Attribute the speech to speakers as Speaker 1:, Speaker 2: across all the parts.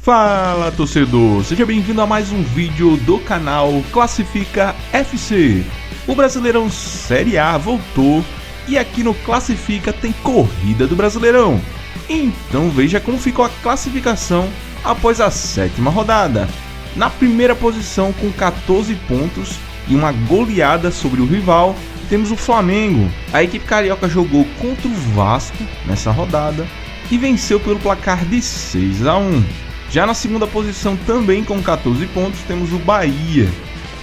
Speaker 1: Fala, torcedor, seja bem-vindo a mais um vídeo do canal Classifica FC. O Brasileirão Série A voltou e aqui no Classifica tem corrida do Brasileirão. Então veja como ficou a classificação após a 7ª rodada. Na primeira posição com 14 pontos e uma goleada sobre o rival, temos o Flamengo. A equipe carioca jogou contra o Vasco nessa rodada e venceu pelo placar de 6-1. Já na segunda posição, também com 14 pontos, temos o Bahia.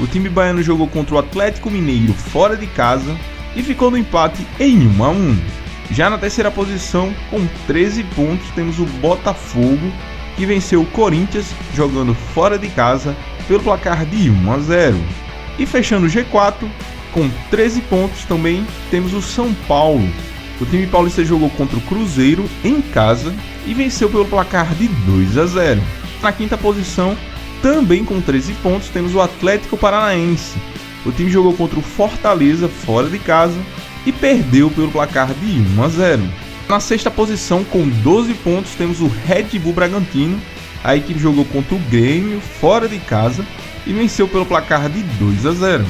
Speaker 1: O time baiano jogou contra o Atlético Mineiro fora de casa e ficou no empate em 1-1. Já na terceira posição, com 13 pontos, temos o Botafogo, que venceu o Corinthians jogando fora de casa pelo placar de 1-0. E fechando o G4, com 13 pontos também, temos o São Paulo. O time paulista jogou contra o Cruzeiro em casa e venceu pelo placar de 2-0. Na quinta posição, também com 13 pontos, temos o Atlético Paranaense. O time jogou contra o Fortaleza fora de casa e perdeu pelo placar de 1-0. Na sexta posição, com 12 pontos, temos o Red Bull Bragantino. A equipe jogou contra o Grêmio fora de casa e venceu pelo placar de 2-0.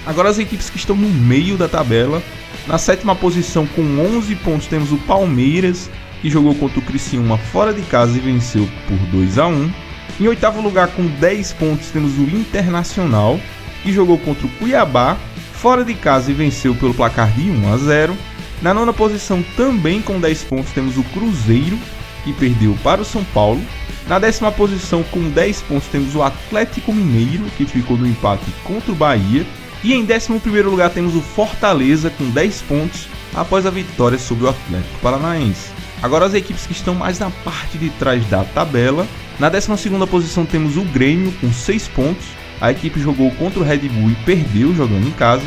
Speaker 1: Agora as equipes que estão no meio da tabela. Na sétima posição, com 11 pontos, temos o Palmeiras, que jogou contra o Criciúma fora de casa e venceu por 2-1. Em oitavo lugar, com 10 pontos, temos o Internacional, que jogou contra o Cuiabá fora de casa e venceu pelo placar de 1-0. Na nona posição, também com 10 pontos, temos o Cruzeiro, que perdeu para o São Paulo. Na décima posição, com 10 pontos, temos o Atlético Mineiro, que ficou no empate contra o Bahia. E em 11º lugar temos o Fortaleza com 10 pontos após a vitória sobre o Atlético Paranaense. Agora as equipes que estão mais na parte de trás da tabela. Na 12ª posição temos o Grêmio com 6 pontos. A equipe jogou contra o Red Bull e perdeu jogando em casa.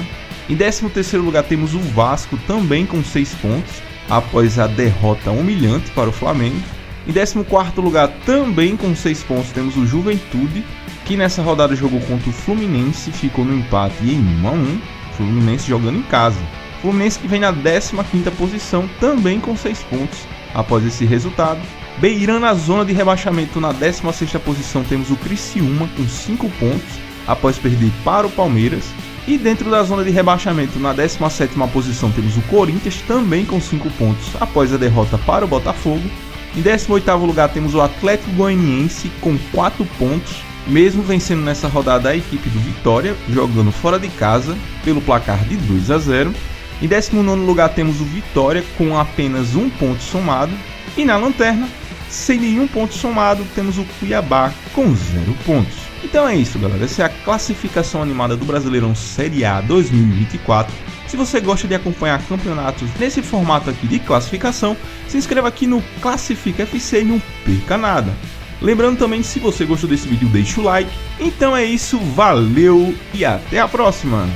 Speaker 1: Em 13º lugar temos o Vasco também com 6 pontos após a derrota humilhante para o Flamengo. Em 14º lugar também com 6 pontos temos o Juventude, que nessa rodada jogou contra o Fluminense e ficou no empate em 1-1, Fluminense jogando em casa. Fluminense que vem na 15ª posição, também com 6 pontos após esse resultado. Beirando a zona de rebaixamento, na 16ª posição temos o Criciúma com 5 pontos após perder para o Palmeiras. E dentro da zona de rebaixamento, na 17ª posição temos o Corinthians também com 5 pontos após a derrota para o Botafogo. Em 18º lugar temos o Atlético Goianiense com 4 pontos, mesmo vencendo nessa rodada a equipe do Vitória, jogando fora de casa pelo placar de 2-0. Em 19º lugar temos o Vitória com apenas 1 ponto somado. E na lanterna, sem nenhum ponto somado, temos o Cuiabá com 0 pontos. Então é isso, galera, essa é a classificação animada do Brasileirão Série A 2024. Se você gosta de acompanhar campeonatos nesse formato aqui de classificação, se inscreva aqui no Classifica FC e não perca nada. Lembrando também, se você gostou desse vídeo, deixa o like. Então é isso, valeu e até a próxima!